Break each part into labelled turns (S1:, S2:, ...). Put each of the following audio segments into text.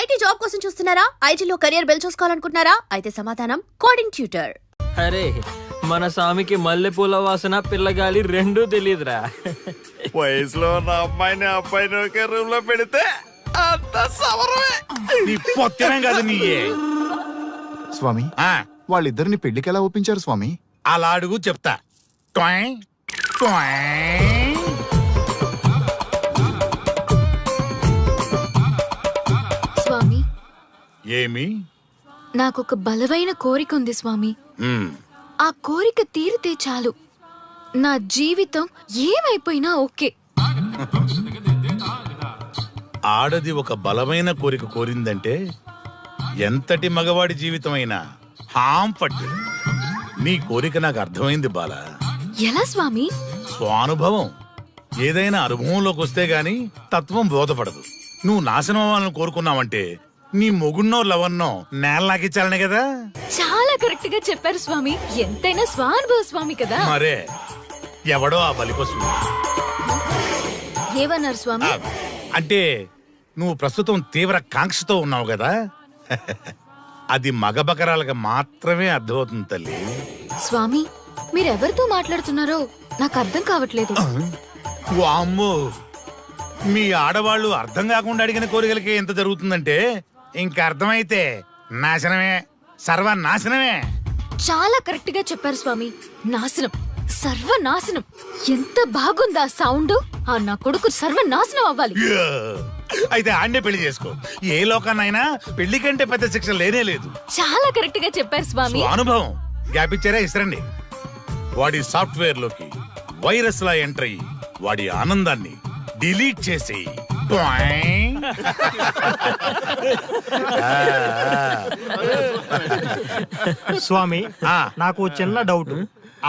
S1: IT job కోసం చూస్తున్నారా? ఐటీలో కెరియర్ బిల్డ్ చూసుకోవాలనుకుంటున్నారా? అయితే సమాధానం కోడింగ్ ట్యూటర్.
S2: అరే మన స్వామికి మల్లెపూల వాసన పిల్లగాలి రెండూ తెలియదురా.
S3: వయసులో ఉన్న అమ్మాయిని ఒకే రూమ్ లో పెడితే అంత సవరమే.
S4: నీ పొత్తమే కాదు నీయే.
S5: స్వామి, వాళ్ళిద్దరిని పెళ్లికి ఎలా ఒప్పించారు స్వామి?
S4: అలా అడుగు చెప్తా. ట్వాయ్, ట్వాయ్.
S6: స్వామి,
S4: ఏమి?
S6: నాకొక బలమైన కోరిక ఉంది స్వామి. ఆ కోరిక తీరితే చాలు, నా జీవితం ఏమైపోయినా ఓకే.
S4: ఆడది ఒక బలమైన కోరిక కోరిందంటే ఎంతటి మగవాడి జీవితమైనా హాంపట్టు. నీ కోరిక నాకు అర్థమైంది బాల.
S6: ఎలా స్వామి?
S4: స్వానుభవం. ఏదైనా అనుభవంలోకి వస్తే గాని తత్వం బోధపడదు. నువ్వు నాశనం అవ్వాలని కోరుకున్నావంటే నీ మొగున్నో లవన్నో నేల నాకిచ్చాలనే కదా.
S6: చాలా కరెక్ట్ గా చెప్పారు స్వామి. ఎంతైనా స్వానుభవ స్వామి కదా.
S4: మరే ఎవడో ఆ బలిపశు.
S6: ఏమన్నారు స్వామి?
S4: అంటే నువ్వు ప్రస్తుతం తీవ్ర కాంక్షతో ఉన్నావు కదా. అది మగ బకరాలకు మాత్రమే అర్థమవుతుంది తల్లి.
S6: స్వామి, మీరెవరితో మాట్లాడుతున్నారో నాకు అర్థం కావట్లేదు.
S4: వామ్మో, మీ ఆడవాళ్ళు అర్థం కాకుండా అడిగిన కోరికలకి ఎంత జరుగుతుందంటే ఇంకా అర్థమైతే నాశనమే, సర్వనాశనమే.
S6: చాలా కరెక్ట్ గా చెప్పారు స్వామి. నాశనం, సర్వనాశనం. ఎంత బాగుందా సౌండ్? ఆ నా కొడుకు సర్వనాశనం అవ్వాలి.
S4: యా! అయితే ఆన్నే పెళ్లి చేసుకో. ఏ లోకాన్నైనా పెళ్లి కంటే పెద్ద శిక్ష లేనే లేదు.
S6: చాలా కరెక్ట్ గా చెప్పారు స్వామి.
S4: అనుభవం. గ్యాప్ ఇచ్చారా? ఇస్తారండి. వాడి సాఫ్ట్వేర్ లోకి వైరస్ లా ఎంటర్ అయ్యి వాడి ఆనందాన్ని డిలీట్ చేసి
S7: స్వామి, నాకు చిన్న డౌట్.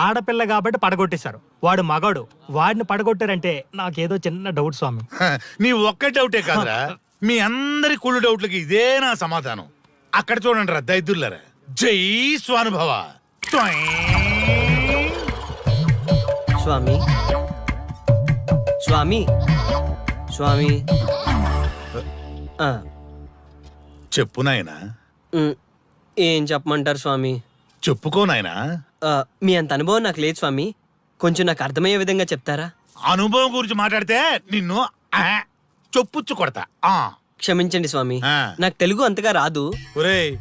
S7: ఆడపిల్ల కాబట్టి పడగొట్టేశారు, వాడు మగాడు, వాడిని పడగొట్టారంటే నాకేదో చిన్న డౌట్ స్వామి.
S4: నీ ఒక్క డౌటే కాదురా, మీ అందరి కుళ్ళు డౌట్లకి ఇదే నా సమాధానం. అక్కడ చూడండి రా దైదుర్లరా. జై స్వానుభవ.
S2: స్వామి స్వామి స్వామి
S4: చెప్పు నాయనా.
S2: ఏం చెప్పమంటారు స్వామి?
S4: చెప్పుకో నాయనా.
S2: మీ అంత అనుభవం నాకు లేదు స్వామి, కొంచెం నాకు అర్థమయ్యే విధంగా చెప్తారా?
S4: అనుభవం గురించి మాట్లాడితే నిన్ను చొప్పుచ్చు కొడతా.
S2: క్షమించండి స్వామి, నాకు తెలుగు అంతగా రాదు.
S4: ఒరేయ్,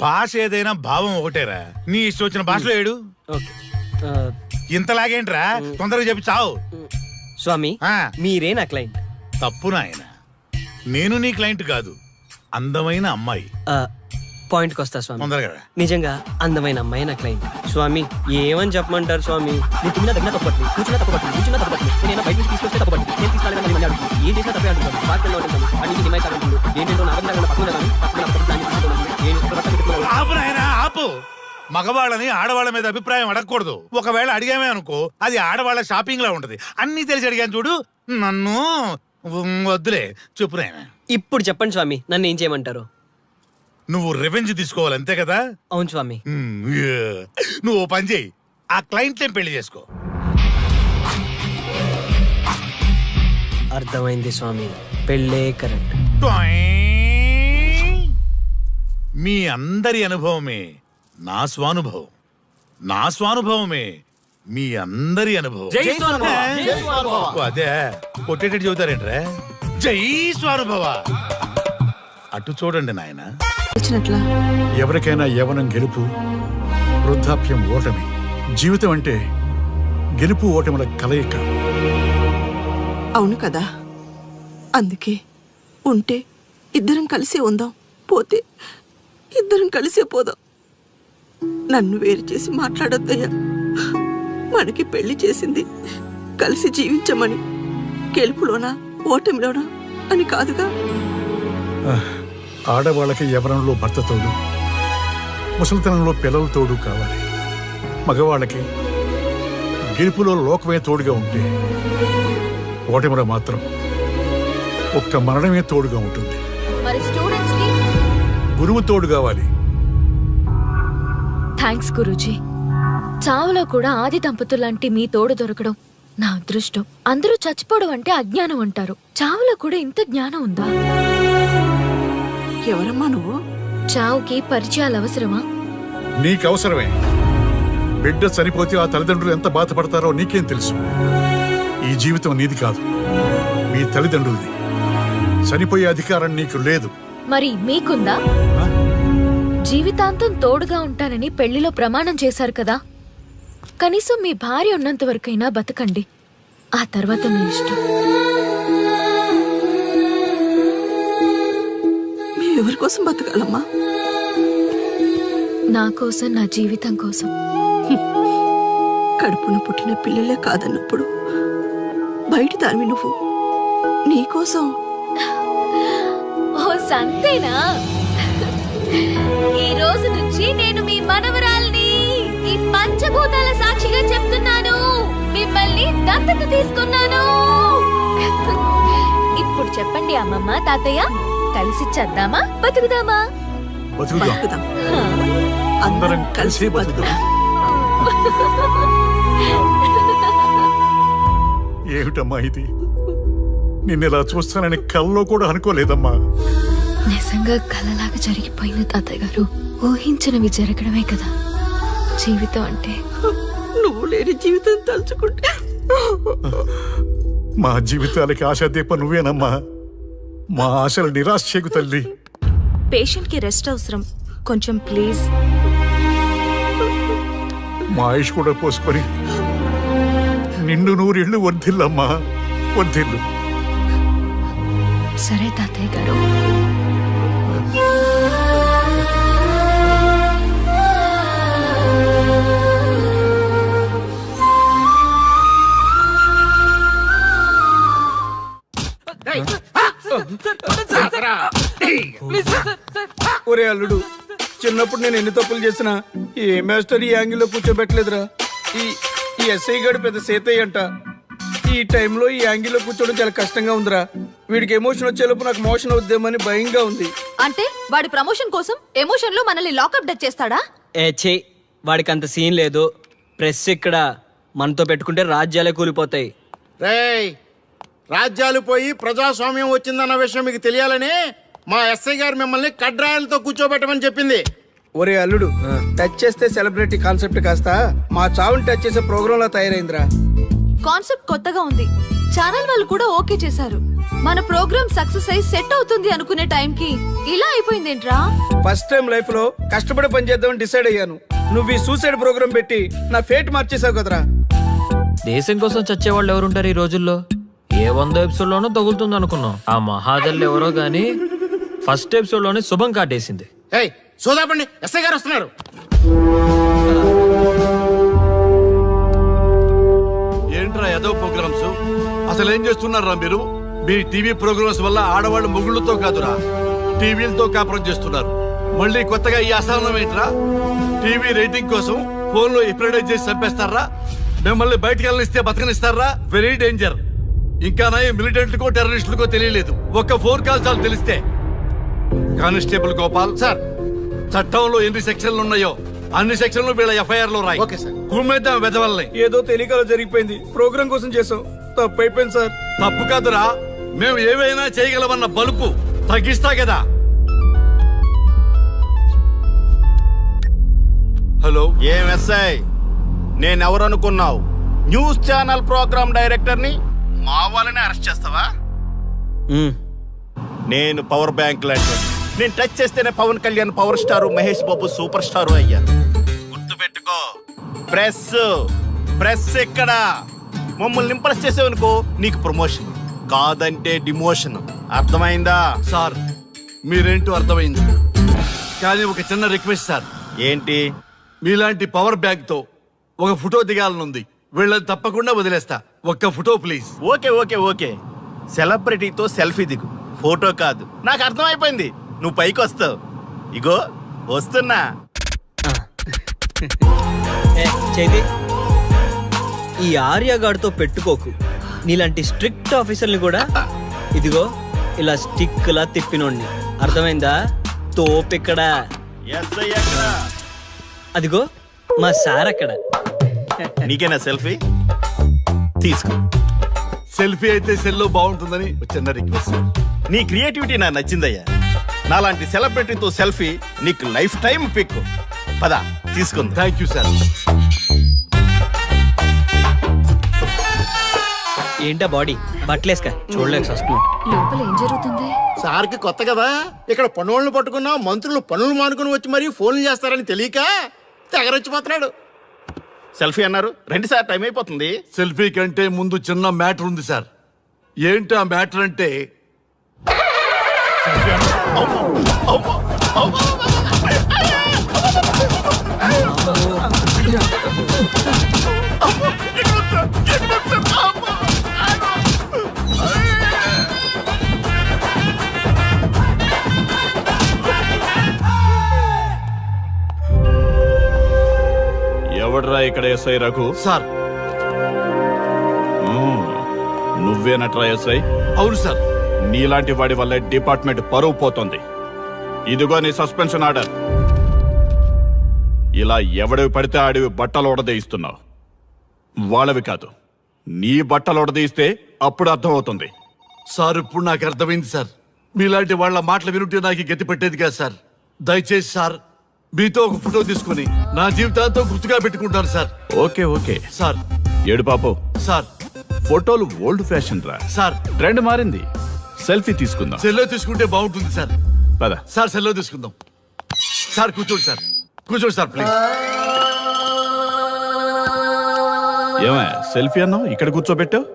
S4: భాష ఏదైనా భావం ఒకటేరా. నీ ఇష్టం వచ్చిన భాషలో ఏడు. ఇంతలాగేంట్రా, తొందరగా చెప్పి చావు.
S2: స్వామి, మీరే నా క్లయింట్.
S4: తప్పు నాయన, నేను నీ క్లయింట్ కాదు, అందమైన అమ్మాయి.
S2: పాయింట్కి వస్తా స్వామి.
S4: తొందరగా.
S2: నిజంగా అందమైన అమ్మాయి నా క్లయింట్. స్వామి, ఏమని చెప్పమంటారు స్వామి? నేను తిన్నా దగ్గర తప్పట్లేదు, కూర్చున్నా తప్పట్లేదు, కూర్చున్నా తప్పట్లేదు, నేను బయట నుంచి తీసుకొస్తే తప్పట్లేదు, నేను తీసుకురాలేదని మళ్ళీ అడుగుతుంది. ఏం చేసినా తప్పే అడుగుతాను. బాగా ఉంటాను, అన్ని హిమాయి తాగుతుంది. ఏంటంటే
S4: ఆపు నాయనా, ఆపు. మగవాళ్ళని ఆడవాళ్ళ మీద అభిప్రాయం అడగకూడదు. ఒకవేళ అడిగామే అనుకో, అది ఆడవాళ్ళ షాపింగ్ లా ఉంటది. అన్ని తెలిసి అడిగాను చూడు, నన్ను వద్దులే. చెప్పు నాయనా.
S2: ఇప్పుడు చెప్పండి స్వామి, నన్ను ఏం చేయమంటారు?
S4: నువ్వు రివెంజ్ తీసుకోవాలి, అంతే కదా?
S2: అవును స్వామి.
S4: నువ్వు ఓ పని చేయి, ఆ క్లయింట్లే పెళ్లి చేసుకో.
S2: అర్థమైంది స్వామి, పెళ్ళే కరెక్ట్.
S4: మీ అందరి అనుభవమే నా స్వానుభవం, నా స్వానుభవమే మీ అందరి అనుభవం. అదే కొట్టేటట్టు చెబుతారేంట్రా? జై స్వానుభవ. అటు చూడండి నాయన.
S5: ఎవరికైనా యవ్వనం గెలుపు, వృద్ధాప్యం ఓటమి. జీవితం అంటే గెలుపు ఓటముల కలయిక.
S8: అవును కదా, అందుకే ఉంటే ఇద్దరం కలిసే ఉందాం, పోతే ఇద్దరం కలిసే పోదాం. నన్ను వేరు చేసి మాట్లాడొద్దయ్యా. మనకి పెళ్లి చేసింది కలిసి జీవించమని, గెలుపులోనా ఓటమిలోనా అని కాదుగా.
S5: ఆడవాళ్ళకి యవ్వనంలో భర్త తోడు, ముసలితనంలో పిల్లల తోడు కావాలి. మగవాళ్ళకి గెలుపులో లోకమే తోడుగా ఉంటే, ఓటమిలో మాత్రం ఒక్క మరణమే తోడుగా ఉంటుంది.
S6: మరి స్టూడెంట్స్ కి
S5: గురువు తోడు కావాలి.
S6: థ్యాంక్స్ గురూజీ. చావులో కూడా ఆది దంపతులాంటి మీ తోడు దొరకడం నా అదృష్టం. అందరూ చచ్చిపోవడం అంటే అజ్ఞానం అంటారు, చావులో కూడా ఇంత జ్ఞానం ఉందా?
S8: ఎవరమ్మా నువ్వు?
S6: చావుకి పరిచయాలు అవసరమా?
S5: నీకు అవసరమే. బిడ్డ చనిపోతే ఆ తల్లిదండ్రులు ఎంత బాధపడతారో నీకేం తెలుసు? ఈ జీవితం నీది కాదు, మీ తల్లిదండ్రులది. చనిపోయే అధికారం నీకు లేదు.
S6: మరి మీకుందా?
S5: ఆ?
S6: జీవితాంతం తోడుగా ఉంటానని పెళ్లిలో ప్రమాణం చేశారు కదా, కనీసం మీ భార్య ఉన్నంత వరకైనా బతకండి. ఆ తర్వాత మీ ఇష్టం.
S8: మేము ఎవరి కోసం బతకాలమ్మా?
S6: నా కోసం, నా జీవితం కోసం.
S8: కడుపున పుట్టిన పిల్లలే కాదన్నప్పుడు బయట దానివి నువ్వు. నీకోసం
S6: ఓ సంతేనా? ఈ రోజు నుంచి నేను మీ మనవరాల్ని. ఈ పంచభూతాల సాక్షిగా చెప్తున్నాను, మిమ్మల్ని దత్తత తీసుకున్నాను. ఇప్పుడు చెప్పండి అమ్మమ్మ, తాతయ్య, కలిసి చేద్దామా, బతుకుదామా?
S5: బతుకుదాం.
S8: బతుకుదాం.
S5: అందరం కలిసి బతుకుదాం. ఏమిటమ్మా ఇది? నిన్నెలా చూస్తానని కల్లో కూడా అనుకోలేదమ్మా.
S6: నిజంగా కలలాగా జరిగిపోయింది తాతయ్య గారు. ఊహించినవి జరగడమే కదా జీవితం అంటే.
S8: నువ్వు లేని జీవితం తలుచుకుంటే
S5: మా జీవితాలకి ఆశాదీప నువ్వేనమ్మా. మా ఆశలు నిరాశ చేయకు తల్లి.
S9: పేషెంట్ కి రెస్ట్ అవసరం, కొంచెం ప్లీజ్.
S5: మా ఆయుష్ కూడా పోసుకొని నిండు నూరిళ్ళు వర్ధిల్లమ్మా, వర్ధిల్లు.
S6: సరే తాతయ్య గారు.
S2: ఒరే అల్లుడు, చిన్నప్పుడు నేను ఎన్ని తప్పులు చేసినా ఏ మాస్టర్ ఈ యాంగిల్లో కూర్చోబెట్టలేదురా. ఈ ఎస్ఐ గడు పెద్ద సేతయ్య అంట. ఈ టైంలో ఈ యాంగిల్లో కూర్చోవడం చాలా కష్టంగా ఉందిరా. వీడికి ఎమోషన్ వచ్చేలోపు నాకు మోషన్ అవుద్దేమని భయంగా ఉంది.
S9: అంటే వాడి ప్రమోషన్ కోసం ఎమోషన్ లో మనల్ని లాకప్ డెత్ చేస్తాడా?
S2: ఛీ, వాడికి అంత సీన్ లేదు. ప్రెస్ ఇక్కడ మనతో పెట్టుకుంటే రాజ్యాలే కూలిపోతాయి.
S10: రేయ్, రాజ్యాలు పోయి ప్రజాస్వామ్యం వచ్చిందన్న విషయం మీకు తెలియాలని మా ఎస్ఐ గారు మిమ్మల్ని కడ్రాయలతో కూర్చోబెట్టమని చెప్పింది.
S2: ఒరే అల్లుడు, టచ్ చేస్తే సెలబ్రిటీ కాన్సెప్ట్ కాస్త మా చావుని టచ్ చేసే ప్రోగ్రామ్ లా తయారైందిరా.
S9: కాన్సెప్ట్ కొత్తగా ఉంది, ఛానల్ వాళ్ళు కూడా ఓకే చేశారు. మన ప్రోగ్రామ్ సక్సెస్ అయి సెట్ అవుతుంది అనుకునే టైంకి ఇలా అయిపోయిందేంట్రా?
S2: ఫస్ట్ టైం లైఫ్ లో కష్టపడి పని చేద్దామని డిసైడ్ అయ్యాను. నువ్వు ఈ సూసైడ్ ప్రోగ్రామ్ పెట్టి నా ఫేట్ మార్చేసావు కదరా.
S11: దేశం కోసం చచ్చేవాళ్ళు ఎవరుంటారు ఈ రోజుల్లో? ఏ 100 ఎపిసోడ్ లోనో తగులుతుంది అనుకున్నాం. ఆ మహాదల్ ఎవరో గానీ ఫస్ట్ ఎపిసోడ్ లోనే శుభం కాటేసింది.
S10: ఏయ్, సోదాపండి, ఎస్ఐ గారు వస్తున్నారు.
S3: ఏంట్రా ఏదో ప్రోగ్రామ్స్? అసలు ఏం చేస్తున్నారా మీరు? మీ టీవీ ప్రోగ్రామ్స్ వల్ల ఆడవాళ్ళు మొగుళ్ళతో కాదురా, టీవీలతో కాపురం చేస్తున్నారు. మళ్ళీ కొత్తగా ఈ అసహనం ఏంట్రా? టీవీ రేటింగ్ కోసం ఫోన్ లో ఎప్రిడైజ్ చేసి చంపేస్తారా? మిమ్మల్ని బయటకు వెళ్ళనిస్తే బతకనిస్తారా? Very danger. ఇంకా నా మిలిటెంట్లకో టెర్రరిస్టులకో తెలియలేదు, ఒక్క ఫోన్ కాల్ చాలు తెలిస్తే. కానిస్టేబుల్ గోపాల్
S10: సార్,
S3: చట్టంలో ఎన్ని సెక్షన్లు ఉన్నాయో అన్ని సెక్షన్లు వీళ్ళ ఎఫ్ఐఆర్ లో రాయి.
S10: Okay sir.
S3: కుమ్మేద్దాం వెదవల్ని.
S2: ఏదో తెలియకలో జరిగిపోయింది, ప్రోగ్రామ్ కోసం చేసాం, తప్పు అయిపోయింది సార్.
S3: తప్పు కాదురా, మేము ఏవైనా చేయగలమన్న బలుపు తగ్గిస్తా కదా. హలో,
S10: ఏం ఎస్ఐ, నేనెవరు అనుకున్నావు? న్యూస్ ఛానల్ ప్రోగ్రామ్ డైరెక్టర్ని. మా వాళ్ళని అరెస్ట్ చేస్తావా? నేను పవర్ బ్యాంక్ లాంటి. నేను టచ్ చేస్తేనే Pawan Kalyan power star, Mahesh Babu super star అయ్యారు. గుర్తుపెట్టుకో, ప్రెస్ ఇక్కడ మమ్మల్ని ఇంప్రెస్ చేసేవనుకో నీకు ప్రమోషన్, కాదంటే డిమోషన్. అర్థమైందా?
S3: సార్ మీరేంటో అర్థమైంది, కానీ ఒక చిన్న రిక్వెస్ట్ సార్.
S10: ఏంటి?
S3: మీలాంటి పవర్ బ్యాంక్ తో ఒక ఫోటో దిగాలనుంది. వీళ్ళని తప్పకుండా వదిలేస్తా, ఒక్క photo please.
S10: Okay okay okay, సెలబ్రిటీతో సెల్ఫీ దిగు, ఫోటో కాదు. నాకు అర్థమైపోయింది, నువ్వు పైకి వస్తావు. ఇగో వస్తున్నా.
S2: చైతి, ఈ ఆర్యగాడితో పెట్టుకోకు. నీలాంటి స్ట్రిక్ట్ ఆఫీసర్ని కూడా ఇదిగో ఇలా స్టిక్ లా తిప్పినోడిని. అర్థమైందా? తోపిక్కడ.
S10: ఎస్ఐ ఎక్కడ?
S2: అదిగో మా సార్ అక్కడ.
S10: నీకేనా సెల్ఫీ? తీసుకో.
S3: సెల్ఫీ అయితే సెల్లో బాగుంటుందని ఒక చిన్న రిక్వెస్ట్ సార్.
S10: నీ క్రియేటివిటీ నాకు నచ్చిందయ్యా. నాలాంటి సెలబ్రిటీతో సెల్ఫీ నీకు లైఫ్ టైం పిక్. పద తీసుకుందా.
S3: Thank you sir.
S2: ఏంటా బాడీ బట్టలేసుక చూడలేక వస్తున్నాం.
S6: లోపల ఏం జరుగుతుంది?
S10: సార్కి కొత్త కదా, ఇక్కడ పనులను పట్టుకున్నా మంత్రులు పనులు మానుకుని వచ్చి మరీ ఫోన్లు చేస్తారని తెలియక తెగరొచ్చిపోతున్నాడు. సెల్ఫీ అన్నారు, రండి సార్, టైం అయిపోతుంది.
S3: సెల్ఫీ కంటే ముందు చిన్న మ్యాటర్ ఉంది సార్. ఏంటి ఆ మ్యాటర్ అంటే
S12: ఎవడ్రా ఇక్కడ ఎస్ఐ రఘు?
S3: సార్.
S12: నువ్వేనట్రా ఎస్ఐ?
S3: అవును సార్.
S12: నీలాంటి వాడి వల్ల డిపార్ట్మెంట్ పరువు పోతుంది. ఇదిగో నీ సస్పెన్షన్ ఆర్డర్. ఇలా ఎవడివి పడితే ఆడివి బట్టలు ఉడదీయిస్తున్నావు. వాళ్ళవి కాదు, నీ బట్టలు ఉడదీయిస్తే అప్పుడు అర్థమవుతుంది.
S3: సార్ ఇప్పుడు నాకు అర్థమైంది సార్. మీలాంటి వాళ్ళ మాటలు వినుంటే నాకు గతి పెట్టేది కాదు సార్. దయచేసి సార్ మీతో ఒక ఫోటో తీసుకుని నా జీవితాంతో గుర్తుగా పెట్టుకుంటాను సార్.
S12: Okay okay
S3: sir.
S12: ఏడు పాపు
S3: సార్.
S12: ఫోటోలు ఓల్డ్ ఫ్యాషన్ రా
S3: సార్.
S12: ట్రెండ్ మారింది. సెల్ఫీ తీసుకుందాం.
S3: సెల్లో తీసుకుంటే బాగుంటుంది సార్.
S12: పద
S3: సార్ సెల్లో తీసుకుందాం. సార్ కూర్చోండి సార్. కూర్చోండి సార్ ప్లీజ్.
S12: ఏమయ్య సెల్ఫీ అన్నావు, ఇక్కడ కూర్చోబెట్టావు?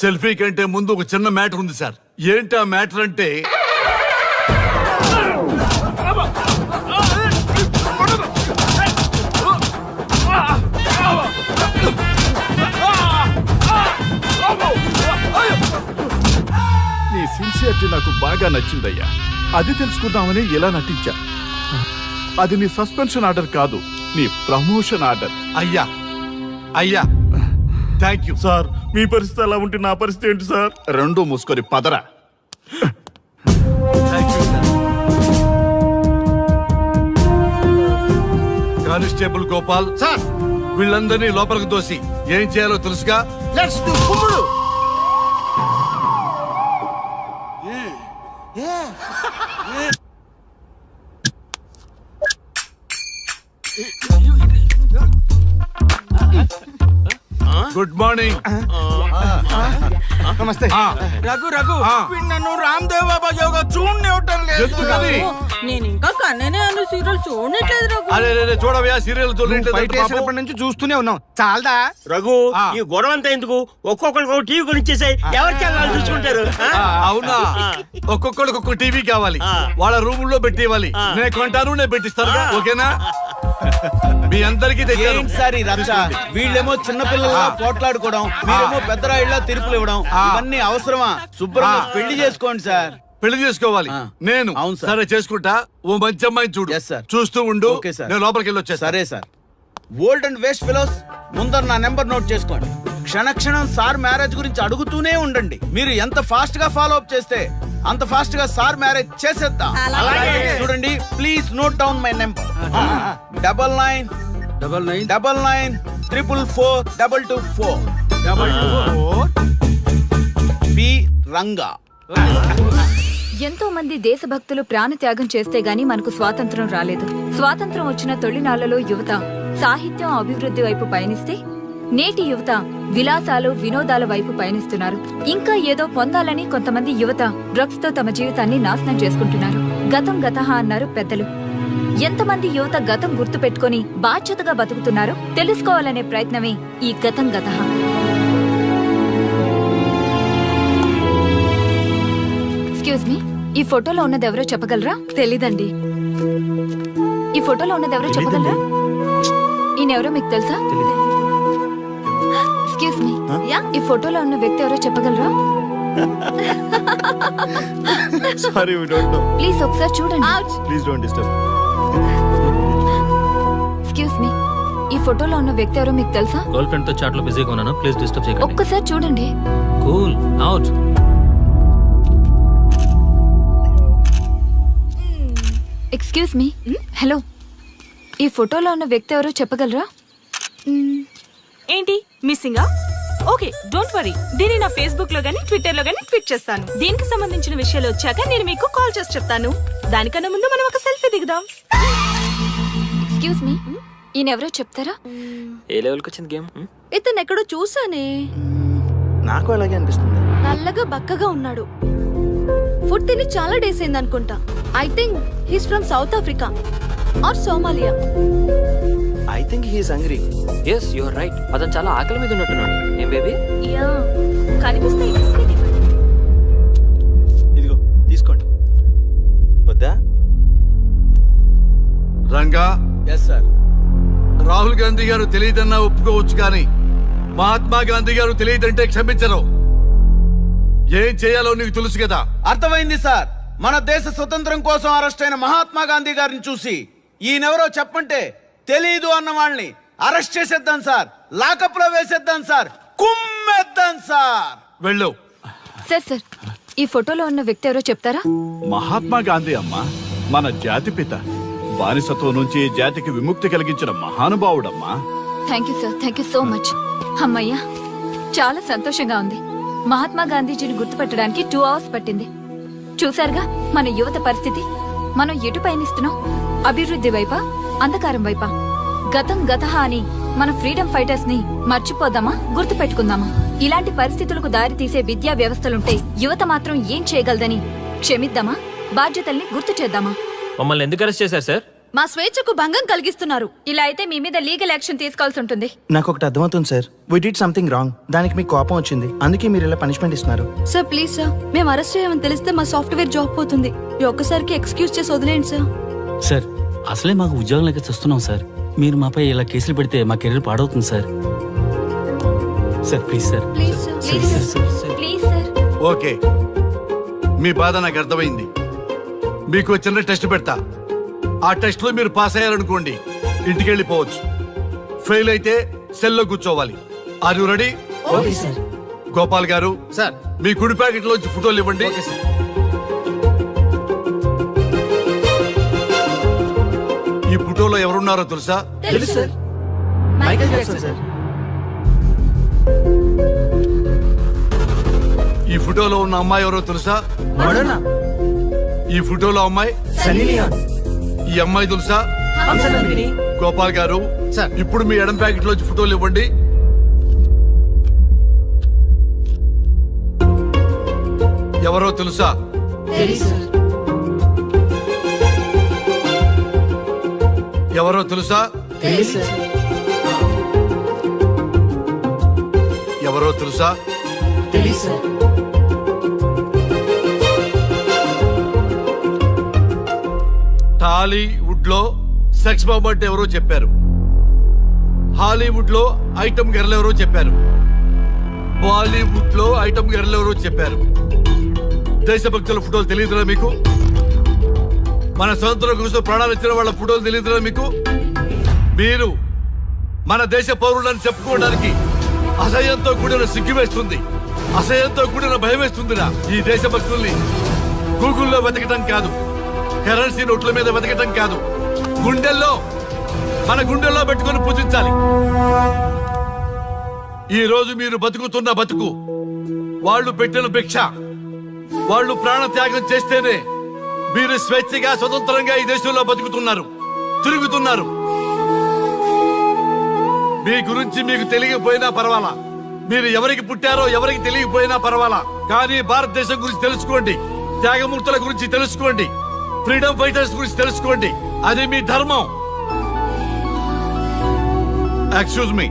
S3: సెల్ఫీ కంటే ముందు ఒక చిన్న మ్యాటర్ ఉంది సార్. ఏంటి ఆ మ్యాటర్ అంటే
S12: నీ సిన్సియారిటీ నాకు బాగా నచ్చిందయ్యా. అది తెలుసుకుందామని ఇలా నటించా. అది నీ సస్పెన్షన్ ఆర్డర్ కాదు, నీ ప్రమోషన్ ఆర్డర్.
S3: అయ్యా అయ్యా థ్యాంక్ యూ
S12: సార్. మీ పరిస్థితి అలా ఉంటే నా పరిస్థితి ఏంటి సార్? రెండు మూసుకొని పదరా.
S3: Thank you sir. Constable Gopal
S10: sir,
S3: వీళ్ళందరినీ లోపలికి తోసి ఏం చేయాలో తెలుసుగా.
S10: లెట్స్ డు కుమ్ముడు.
S3: Good morning.
S10: నమస్తే.
S4: రఘు రఘు నన్ను రామ్దేవ్ బాబా యోగా చూడనివ్వటం లేదు.
S3: ఎందుకని?
S8: నేను ఇంకా కన్ననే అను సీరియల్ చూడట్లేదు రఘు.
S3: అరే చూడవయ్యా సీరియల్ చూడలేదు.
S4: నుంచి చూస్తూనే ఉన్నాం. చాలదా
S2: రఘు ఈ గొడవ అంతా ఎందుకు? ఒక్కొక్కరికి ఒక టీవీ కొనిచ్చేసాయి, ఎవరికి వాళ్ళు చూసుకుంటారు.
S3: అవునా? ఒక్కొక్కడికి ఒక్కొక్క టీవీ కావాలి, వాళ్ళ రూముల్లో పెట్టి ఇవ్వాలి. నేను కొంటాను, నేను పెట్టిస్తాను. ఓకేనా? మీ అందరికీ తెచ్చాను.
S10: వీళ్ళేమో చిన్నపిల్లల పోట్లాడుకోవడం, మీరేమో పెద్దరాయిళ్ళ తీర్పులు ఇవ్వడం, ఇవన్నీ అవసరమా? శుభ్రంగా పెళ్లి చేసుకోండి సార్.
S3: పెళ్లి చేసుకోవాలి నేను.
S10: అవును సార్.
S3: సరే చేసుకుంటా. ఓ మంచి అమ్మాయిని చూడు.
S10: Yes, sir.
S3: చూస్తూ ఉండు.
S10: Okay, sir.
S3: నేను లోపలికి వెళ్ళి వచ్చేస్తా.
S10: సరే sir. Old and waste fellows, ముందర నా నెంబర్ నోట్ చేసుకోండి. క్షణక్షణం సార్ మ్యారేజ్ గురించి అడుగుతూనే ఉండండి. మీరు ఎంత ఫాస్ట్ గా ఫాలో అప్ చేస్తే అంత ఫాస్ట్ గా సార్ మ్యారేజ్ చేసేద్దాం. చూడండి, please note down my number. 9999 444 P Ranga.
S6: ఎంతో మంది దేశభక్తులు ప్రాణత్యాగం చేస్తే గాని మనకు స్వాతంత్రం రాలేదు. స్వాతంత్రం వచ్చిన తొలినాళ్లలో యువత సాహిత్యం అభివృద్ధి వైపు పయనిస్తే నేటి యువత విలాసాలు వినోదాల వైపు పయనిస్తున్నారు. ఇంకా ఏదో పొందాలని కొంతమంది యువత డ్రగ్స్ తో తమ జీవితాన్ని నాశనం చేసుకుంటున్నారు. గతం గతహ అన్నారు పెద్దలు. ఎంతమంది యువత గతం గుర్తు పెట్టుకుని బాధ్యతగా బతుకుతున్నారో తెలుసుకోవాలనే ప్రయత్నమే ఈ గతం గతహ. ఎక్స్క్యూజ్ మీ, ఈ ఫోటోలో ఉన్నది ఎవరో చెప్పగలరా? తెలీదండి. ఈ ఫోటోలో ఉన్నది ఎవరో చెప్పగలరా? ఈయనెవరో మీకు తెలుసా? ఎక్స్క్యూజ్ మీ, ఈ ఫోటోలో ఉన్న వ్యక్తి ఎవరో చెప్పగలరా?
S12: Sorry, we don't know.
S6: Please ఒకసారి చూడండి.
S12: Please don't disturb.
S6: Excuse me, ఈ ఫోటోలో ఉన్న వ్యక్తి ఎవరో మీకు తెలుసా?
S11: గర్ల్ ఫ్రెండ్ తో చాట్ లో బిజీగా ఉన్నాను, ప్లీజ్ డిస్టర్బ్ చేయకండి.
S6: ఒక్కసారి చూడండి.
S11: Cool out.
S6: Excuse me, hello, ఈ ఫోటోలో ఉన్న వ్యక్తి ఎవరో చెప్పగలరా?
S8: ఏంటి మిస్సింగా? ఓకే డోంట్ వరీ, దీన్ని నా ఫేస్బుక్ లో గానీ ట్విట్టర్ లో గానీ ట్వీట్ చేస్తాను. దీనికి సంబంధించిన విషయాలు వచ్చాక నేను మీకు కాల్ చేసి చెప్తాను. దానికన్నా ముందు మనం ఒక సెల్ఫీ దిగుదాం.
S6: ఎక్స్క్యూజ్ మీ, ఈయనెవరో చెప్తారా?
S11: ఏ లెవెల్కి వచ్చింది గేమ్?
S9: ఇతను ఎక్కడో చూసానే.
S10: నాకు అలాగే అనిపిస్తుంది.
S9: నల్లగా బక్కగా ఉన్నాడు. ఫుడ్ తిని చాలా డేస్ అయింది అనుకుంటా. I think he's from South Africa or Somalia.
S10: I think he's hungry.
S11: Yes you are right. అతను చాలా ఆకలి మీద ఉన్నట్టున్నాడు. ఏం బేబీ?
S9: యా,
S8: కనిపిస్తే
S10: ఇదిగో తీసుకోండి. వద్దా?
S3: Ranga,
S10: yes sir.
S3: రాహుల్ గాంధీ గారు తెలియదన్నా ఒప్పుకోవచ్చు కానీ మహాత్మా గాంధీ గారు తెలియదంటే క్షమించరు. ఏం చేయాలో నీకు తెలుసు కదా.
S10: అర్థమైంది సార్. మన దేశ స్వతంత్రం కోసం అరెస్ట్ అయిన మహాత్మా గాంధీ గారిని చూసి ఈయనెవరో చెప్పంటే తెలీదు అన్న వాళ్ళని అరెస్ట్ చేసేద్దాం సార్. లాకప్ లో వేసేద్దాం సార్. కుమ్మేద్దాం సార్.
S3: వెళ్ళు.
S6: సార్ సార్, ఈ ఫోటోలో ఉన్న వ్యక్తి ఎవరో చెప్తారా?
S12: మహాత్మా గాంధీ అమ్మ మన జాతిపిత. బానిసత్వం నుంచి జాతికి విముక్తి కలిగించిన మహానుభావుడమ్మా.
S6: Thank you sir, thank you so much. అమ్మయ్యా, చాలా సంతోషంగా ఉంది. మహాత్మా గాంధీజీని గుర్తుపట్టడానికి 2 hours పట్టింది. చూసారుగా మన యువత పరిస్థితి. మనం ఎటు పయనిస్తున్నాం? అభివృద్ధి వైపా, అంధకారం వైపా? గతం గతహ అని మన ఫ్రీడమ్ ఫైటర్స్ ని మర్చిపోదామా, గుర్తు పెట్టుకుందామా? ఇలాంటి పరిస్థితులకు దారి తీసే విద్యా వ్యవస్థలుంటే యువత మాత్రం ఏం చేయగలదని క్షమిద్దామా, బాధ్యతల్ని గుర్తు చేద్దామా?
S11: మమ్మల్ని ఎందుకు అరెస్ట్ చేశారు సార్?
S9: మా స్వేచ్ఛకు భంగం కలిగిస్తున్నారు.
S6: ఇలా అయితే మీ మీద లీగల్ యాక్షన్ తీసుకోవాల్సి ఉంటుంది.
S10: నాకు ఒకటి అర్థమవుతుంది sir. We did something wrong. దానికి మీకు కోపం వచ్చింది, అందుకే మీరు ఇలా పనిష్మెంట్ ఇస్తున్నారు.
S9: సార్ ప్లీజ్ సార్, మేము అరెస్ట్ చేయమని తెలిస్తే మా సాఫ్ట్వేర్ జాబ్ పోతుంది. ఈ ఒక్కసారికి ఎక్స్క్యూజ్ చేసి వదిలేండి సార్.
S2: సార్ అసలే మాకు ఉద్యోగం లేక చూస్తున్నాం సార్. మీరు మాపై ఇలా కేసులు పెడితే మా కెరీర్ పాడవుతుంది sir. Sir please sir.
S9: Please sir, please sir.
S6: Please sir.
S3: Okay, మీ బాధ నాకు అర్థమైంది. మీకు చిన్న టెస్ట్ పెడతా. ఆ టెస్ట్ లో మీరు పాస్ అయ్యారనుకోండి, ఇంటికి వెళ్ళిపోవచ్చు. ఫెయిల్ అయితే సెల్లో కూర్చోవాలి. Are you ready?
S2: Okay sir.
S3: Gopal గారు
S2: సార్
S3: మీ కుడి ప్యాకెట్ లోంచి ఫోటోలు ఇవ్వండి. ఈ ఫోటోలో ఎవరున్నారో తెలుసా?
S2: తెలుసు సార్. Michael Jackson sir.
S3: ఈ ఫోటోలో ఉన్న అమ్మాయి ఎవరో తెలుసా?
S2: మడోనా.
S3: ఈ ఫోటోలో అమ్మాయి
S2: సన్నీ లియోన్.
S3: ఈ అమ్మాయి తెలుసా?
S2: హంసనందిని.
S3: గోపాల్ గారు
S2: సార్.
S3: ఇప్పుడు మీ ఎడం ప్యాకెట్ లోంచి ఫోటోలు ఇవ్వండి. ఎవరో తెలుసా?
S2: తెలుసు సార్.
S3: ఎవరో తెలుసా?
S2: తెలుసు సార్.
S3: ఎవరో తెలుసా?
S2: తెలుసు సార్.
S3: టాలీవుడ్ లో సెక్స్ బాంబ్ అంటే ఎవరో చెప్పారు. హాలీవుడ్ లో ఐటమ్ గర్ల్ ఎవరో చెప్పారు. బాలీవుడ్ లో ఐటమ్ గర్ల్ ఎవరో చెప్పారు. దేశభక్తుల ఫోటోలు తెలియదురా మీకు? మన స్వతంత్రం కోసం ప్రాణాలు ఇచ్చిన వాళ్ళ ఫోటోలు తెలియదురా మీకు? మీరు మన దేశ పౌరులని చెప్పుకోవడానికి అసహ్యంతో కూడిన సిగ్గు వేస్తుంది, అసహ్యంతో కూడిన భయం వేస్తుందిరా. ఈ దేశభక్తుల్ని గూగుల్లో వెతకటం కాదు, కరెన్సీ నోట్ల మీద వెతకటం కాదు, గుండెల్లో మన గుండెల్లో పెట్టుకొని పూజించాలి. ఈ రోజు మీరు బతుకుతున్న బతుకు వాళ్ళు పెట్టిన భిక్ష. వాళ్ళు ప్రాణ త్యాగం చేస్తేనే మీరు స్వేచ్ఛగా స్వతంత్రంగా ఈ దేశంలో బతుకుతున్నారు, తిరుగుతున్నారు. మీ గురించి మీకు తెలియకపోయినా పర్వాలా, మీరు ఎవరికి పుట్టారో ఎవరికి తెలియకపోయినా పర్వాలా, కానీ భారతదేశం గురించి తెలుసుకోండి, త్యాగమూర్తుల గురించి తెలుసుకోండి, ఫ్రీడమ్ ఫైటర్స్ గురించి తెలుసుకోండి. అది మీ ధర్మం. Excuse me.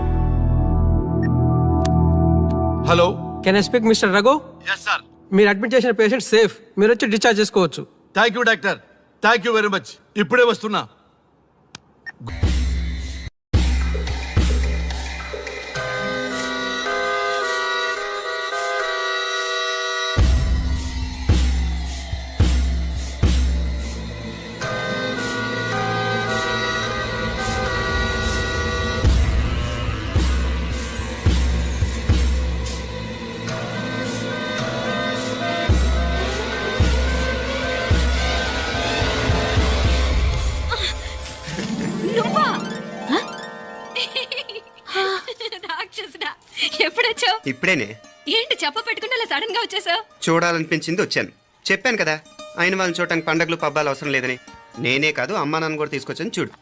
S3: Hello,
S2: can I speak mister Raghu?
S3: Yes sir.
S2: మీరు అడ్మిట్ చేసిన పేషెంట్ సేఫ్. మీరు వచ్చి డిశ్చార్జ్ చేసుకోవచ్చు.
S3: Thank you doctor, thank you very much. ఇప్పుడే వస్తున్నా.
S9: రాక్షసుడా, ఎప్పుడొచ్చావు?
S13: ఇప్పుడేనే.
S9: ఏంటి చెప్ప పెట్టుకుని అలా సడన్ గా వచ్చేసావు?
S13: చూడాలనిపించింది వచ్చాను. చెప్పాను కదా.
S2: ఆయన వాళ్ళని చూడటానికి పండగలు పబ్బాలు అవసరం లేదని నేనే కాదు అమ్మా నాన్న కూడా తీసుకొచ్చాను చూడు.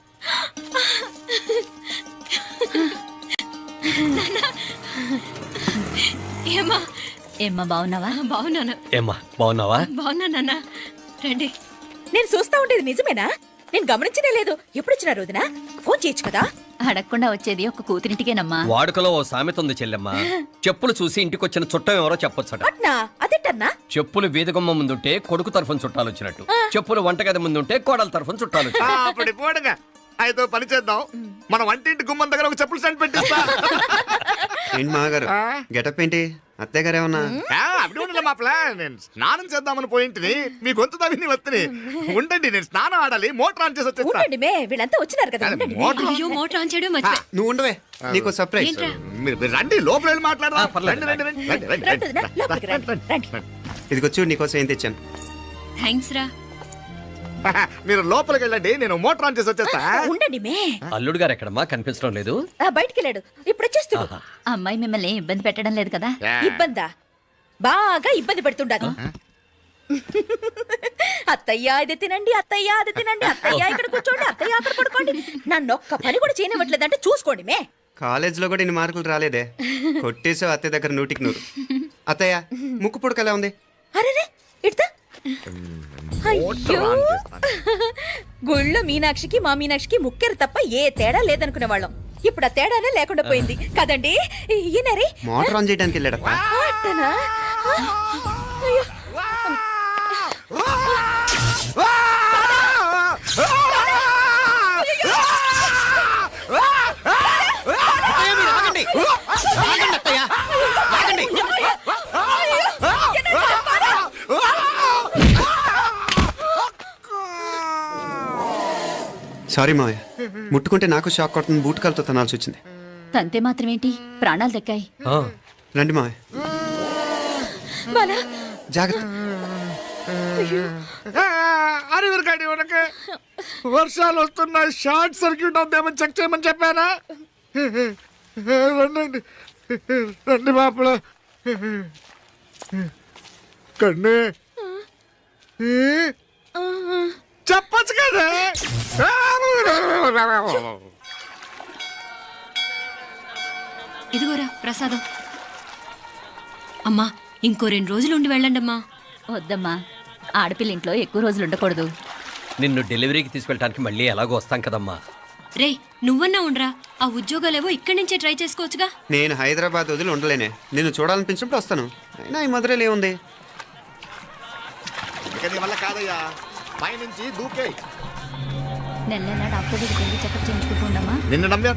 S9: ఏమ్మా ఏమ్మా బాగున్నావా? బాగున్నాను.
S2: ఏమ్మా బాగున్నావా?
S9: బాగున్నా నాన్న. రండి.
S8: నేను చూస్తా ఉండేది నిజమేనా? నేను గమనించనే లేదు. ఎప్పుడు వచ్చిన రోజున ఫోన్ చేయొచ్చు కదా.
S9: అడగకుండా వచ్చేది ఒక కూతురింటికేనమ్మా.
S2: వాడుకలో ఓ సామెత ఉంది చెల్లెమ్మ. చెప్పులు చూసి ఇంటికొచ్చిన చుట్టం ఎవరో చెప్పొచ్చట.
S8: అట్నా? అదేటన్నా?
S2: చెప్పులు వీధగుమ్మ ముందుంటే కొడుకు తరఫున చుట్టాలు వచ్చినట్టు, చెప్పులు వంటగది ముందుంటే కోడల తరఫున చుట్టాలు వచ్చినట్టు.
S4: అప్పుడు పోడుగా అయితే పని చేద్దాం. మన వంటింటి గుమ్మం దగ్గర ఒక చెప్పులు స్టాండ్ పెట్టిస్తా.
S2: ఏంటి మామగారు గెటప్ ఏంటి? అత్తయ్య గారు ఏమన్నా?
S4: అప్పుడు ఉండలే మా ప్లాన్. నేను స్నానం చేద్దామని పోయింటిని, మీ గొంతు తవ్విని వస్తుంది. ఉండండి, నేను స్నానం ఆడాలి, మోటార్ ఆన్ చేసి వచ్చేస్తా.
S8: ఉండండి మే, వీళ్ళంతా వచ్చినారు కదా. ఉండండి మే.
S9: అయ్యో మోటార్ ఆన్ చేయడం మర్చిపోయా.
S2: నువ్వు ఉండవే, నీకు సర్ప్రైజ్.
S4: మీరు రండి, లోపల వెళ్ళి మాట్లాడదాం.
S2: పర్లేదు.
S4: రండి, రండి, రండి, రండి,
S8: రండి,
S4: రండి,
S8: రండి, లోపలికి రండి, రండి.
S2: ఇదిగొచ్చు నీకోసం ఏం తెచ్చాను.
S9: థ్యాంక్స్ రా.
S4: మీరు లోపలికి వెళ్ళండి, నేను మోటార్ ఆన్ చేసి వచ్చేస్తా.
S8: ఉండండి మే.
S2: అల్లుడు గారు ఎక్కడమ్మా? కనిపించడం లేదు.
S8: బయటికి వెళ్ళాడు, ఇప్పుడు వచ్చేస్తు.
S9: అమ్మాయి మిమ్మల్ని ఇబ్బంది పెట్టడం లేదు కదా?
S8: ఇబ్బందా? బాగా ఇబ్బంది పెడుతుండదు. అత్తయ్య ఇది తినండి, అత్తయ్య అది తినండి, అత్తయ్య ఇక్కడ కూర్చోండి, అత్తయ్య అక్కడ పడుకోండి. నన్ను ఒక్క పని కూడా చేయనివ్వట్లేదంటే చూసుకోండి మే.
S2: కాలేజీలో కూడా ఇన్ని మార్కులు రాలేదే. కొట్టేసావు అత్తయ్య దగ్గర 100కి 100. అత్తయ్య ముక్కు పుడక ఎలా ఉంది?
S8: అరే ఇడతా. అయ్యో, గుళ్ళో మీనాక్షికి మా మీనాక్షికి ముక్కెరు తప్ప ఏ తేడా లేదనుకునే వాళ్ళం. ఇప్పుడు ఆ తేడానే లేకుండా పోయింది కదండి. ఈయనరే
S2: మోటార్ ఆన్ చేయడానికి వెళ్ళాడప్ప.
S8: అట్టనా? అయ్యో.
S2: సారీ మావయ్య, ముట్టుకుంటే నాకు షాక్ కొడుతుంది. బూట్ కాలుతో తనాల్సి వచ్చింది.
S9: తంతే మాత్రమేంటి, ప్రాణాలు దక్కాయి.
S2: రండి మావయ్య, జాగ్రత్త.
S4: అరవిరకాడి ఉనక వర్షాలు వస్తున్నాయి, షార్ట్ సర్క్యూట్ అవుతామని చెక్ చేయమని చెప్పానా? రండి రండి మాపల కన్నే చెప్పచ్చు కదా.
S9: ఇదిగోరా ప్రసాదం. అమ్మా ఇంకో 2 రోజులు ఉండి వెళ్ళండమ్మా. వద్దమ్మా, ఆడపిల్ల ఇంట్లో ఎక్కువ రోజులు ఉండకూడదు.
S2: నిన్ను డెలివరీకి తీసుకెళ్ళడానికి మళ్ళీ ఎలాగో వస్తాం కదమ్మా.
S9: రే నువ్వన్నా ఉండరా, ఆ ఉద్యోగాలేవో ఇక్కడి నుంచే ట్రై చేసుకోవచ్చుగా.
S2: నేను హైదరాబాద్ వదిలి ఉండలేనే. నిన్ను చూడాలనిపించినప్పుడు వస్తాను. అయినా ఈ మధురలో ఏముంది?
S4: ఇక నీ వల్ల కాదయ్యా, పైనుంచి దూకే.
S9: నెల డాక్టర్ దగ్గరికి వెళ్ళి చెకప్ చేయించుకుంటుండమ్మా.
S4: నిన్ను నమ్మా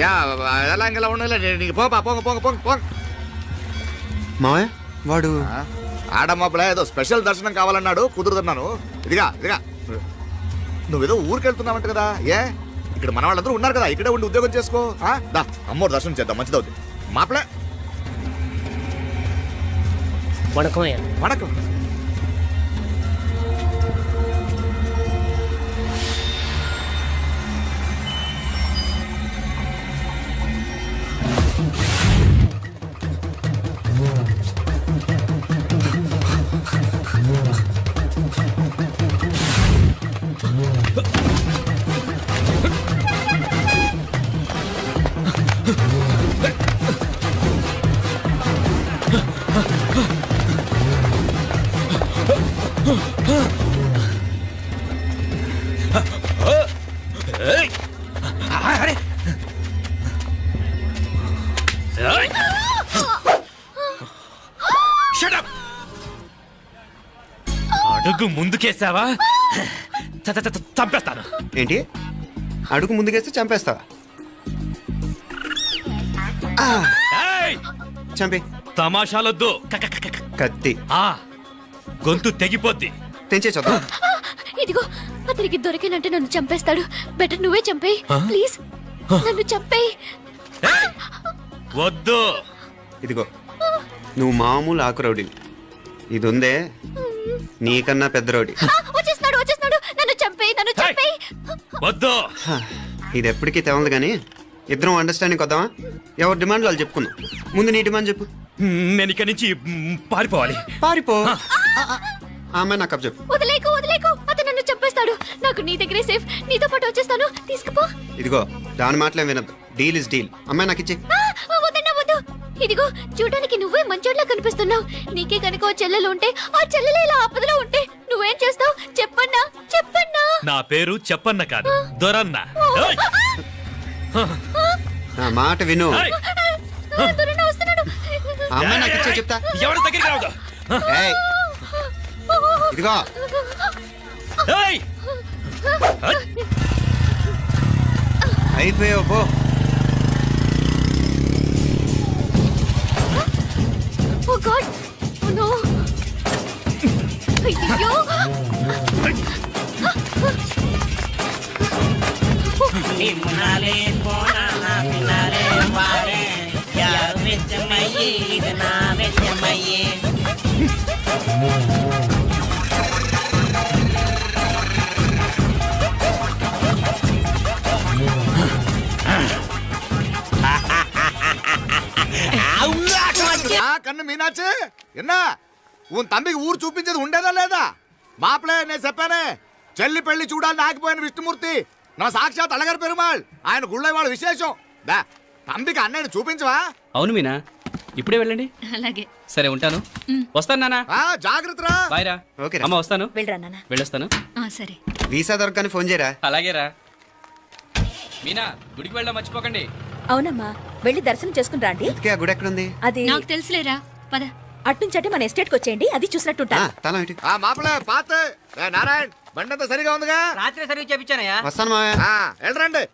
S4: యా ఎలా ఇంకెలా ఉండలే. నీకు పోపా, పోంగ పోంగ పోంగ పోంగ.
S2: మావయ్య వాడు
S4: ఆడమ్మా ఏదో స్పెషల్ దర్శనం కావాలన్నాడు, కుదురుతున్నాను. ఇదిగా ఇదిగా నువ్వేదో ఊరికెళ్తున్నావంట కదా. ఏ ఇక్కడ మన వాళ్ళందరూ ఉన్నారు కదా, ఇక్కడే ఉండి ఉద్యోగం చేసుకో. దా అమ్మోడు దర్శనం చేద్దాం, మంచిదవుద్ది. మాపలే
S2: వణకం.
S4: వణకం.
S11: అడుగు ముందుకేసావా చంపేస్తాను.
S2: ఏంటి? అడుగు ముందుకేస్తే చంపేస్తావా? చంపే.
S11: తమాషాలొద్దు.
S2: కత్తి
S11: గొంతు తెగిపోద్ది.
S2: తెంచే చూద్దాం.
S9: ఇదిగో అతనికి దొరికినంటే నన్ను చంపేస్తాడు. బెటర్ నువ్వే చంపేయి ప్లీజ్, నన్ను చంపేయి.
S11: వద్దు.
S2: ఇదిగో నువ్వు మామూలు ఆకు రౌడీని, ఇది ఉందే నీకన్నా పెద్ద రౌడీ.
S9: వచ్చేస్తున్నాడు వచ్చేస్తున్నాడు, నన్ను చంపేయి నన్ను చంపేయి.
S11: వద్దు.
S2: ఇది ఎప్పటికీ తెవలదు కానీ ఇద్దరం అండర్స్టాండింగ్ వద్దామా? ఎవరి డిమాండ్ వాళ్ళు చెప్పుకుందాం. ముందు నీ డిమాండ్ చెప్పు.
S11: నేను ఇక్కడి నుంచి పారిపోవాలి.
S2: పారిపో. ఆ అమ్మాయి నాకు అప్ చెప్పు.
S9: వదిలేకు వదిలేకు, అతను నన్ను చంపేస్తాడు. నాకు నీ దగ్గరే సేఫ్, నీతో పాటు వచ్చేస్తాను. తీసుకుపో.
S2: ఇదిగో దాని మాటలే వినద్దు. Deal is deal. అమ్మాయి నాకు ఇచ్చి.
S9: వద్దన్నా వద్దు. ఇదిగో చూడడానికి నువ్వే మంచోట్లా కనిపిస్తున్నావు. నీకే కనుక ఓ చెల్లెలు ఉంటే, ఆ చెల్లెలు ఇలా ఆపదలో ఉంటే నువ్వేం చేస్తావు? చెప్పన్నా చెప్పన్నా.
S13: నా పేరు చెప్పన్న కాదు, దొరన్న. ఏయ్!
S2: నా మాట విను.
S13: ఏయ్!
S9: దొరన్న వస్తున్నాడు.
S2: ఆ అమ్మాయి నాకు ఇచ్చే చెప్తా.
S13: ఎవరి దగ్గరికి రావద్దు.
S2: ఏయ్, ఇదిగో
S13: ఏయ్!
S2: అయిపోయావు పో.
S9: ఓ గాడ్, ఓ నో. అయ్యో.
S10: కన్ను మీనాచి ఎన్నా ఉన్ తండ్రికి ఊరు చూపించేది ఉండేదా లేదా? మాపలే నేను చెప్పానే, చెల్లి పెళ్లి చూడాలని ఆగిపోయిన విష్ణుమూర్తి నా సాక్షాత్ అలగారి పెరుమాళ్. ఆయన గుళ్ళో వాళ్ళ విశేషం. దా తండ్రికి అన్నయ్యను చూపించవా?
S2: అవును మీనా, ఇప్పుడే వెళ్ళండి.
S8: అలాగే.
S2: సరే ఉంటాను. వస్తాను నాన్న.
S10: జాగ్రత్తరా.
S2: బాయ్ రా. ఓకే అమ్మ వస్తాను.
S8: వెళ్ళరా నాన్న.
S2: వెళ్ళొస్తాను.
S8: సరే.
S2: వీసా దొరకని ఫోన్ చేయరా. అలాగే రా. మీనా గుడికి వెళ్ళడం మర్చిపోకండి.
S8: అవునమ్మా, వెళ్ళి దర్శనం చేసుకుని రండి.
S2: ఆ గుడి ఎక్కడుంది?
S8: అది నాకు తెలుసులేరా, పద. అట్నుంచంటే మన ఎస్టేట్ కి వచ్చేయండి, అది చూసినట్టుంటా.
S2: తల ఇటు.
S10: మాపలే పాత నారాయణ బండంతా సరిగా ఉందిగా?
S2: రాత్రి సర్వీస్ చేయించానయ్యా. వస్తాను మావయ్య.
S10: వెళ్ళరండి.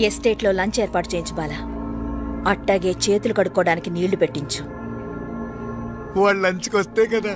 S8: ఎస్టేట్ లో లంచ్ ఏర్పాటు చేయించు బాలా. అట్టాగే చేతులు కడుక్కోవడానికి నీళ్లు పెట్టించు.
S10: వాళ్ళు లంచ్కి వస్తే కదా.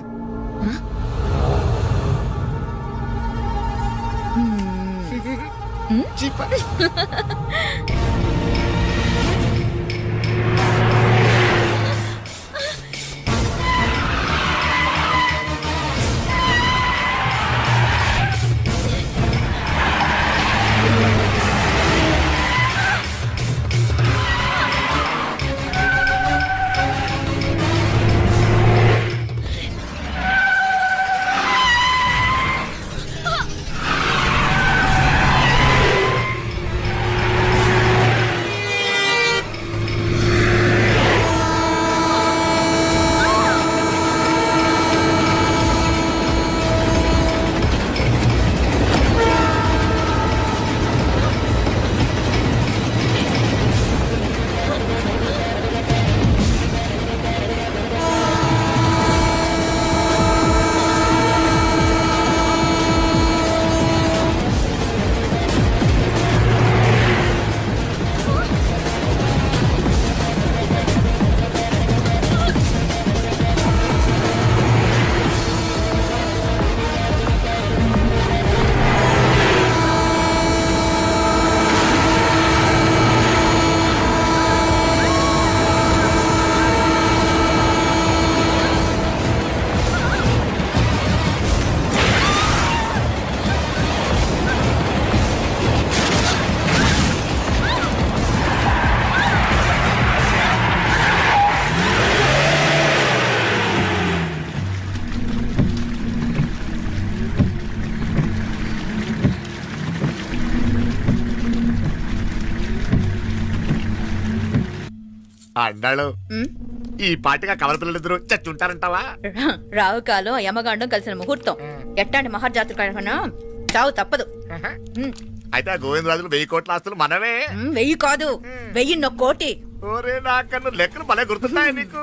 S10: అన్నాడు ఈ పాటిగా కవల పిల్లలిద్దరూ చచ్చుంటారంటావా?
S8: రావు కాలం యమగాండం కలిసిన ముహూర్తం. ఎట్టాంటి మహర్జాతృ కన్నా చావు తప్పదు.
S10: అయితే ఆ గోవిందరాజులు 1000 కోట్ల ఆస్తులు మనమే.
S8: 1000 కాదు, 1000 కోటి.
S10: ఓరే నాకన్ను లెక్కలు భలే గుర్తున్నాయి నీకు.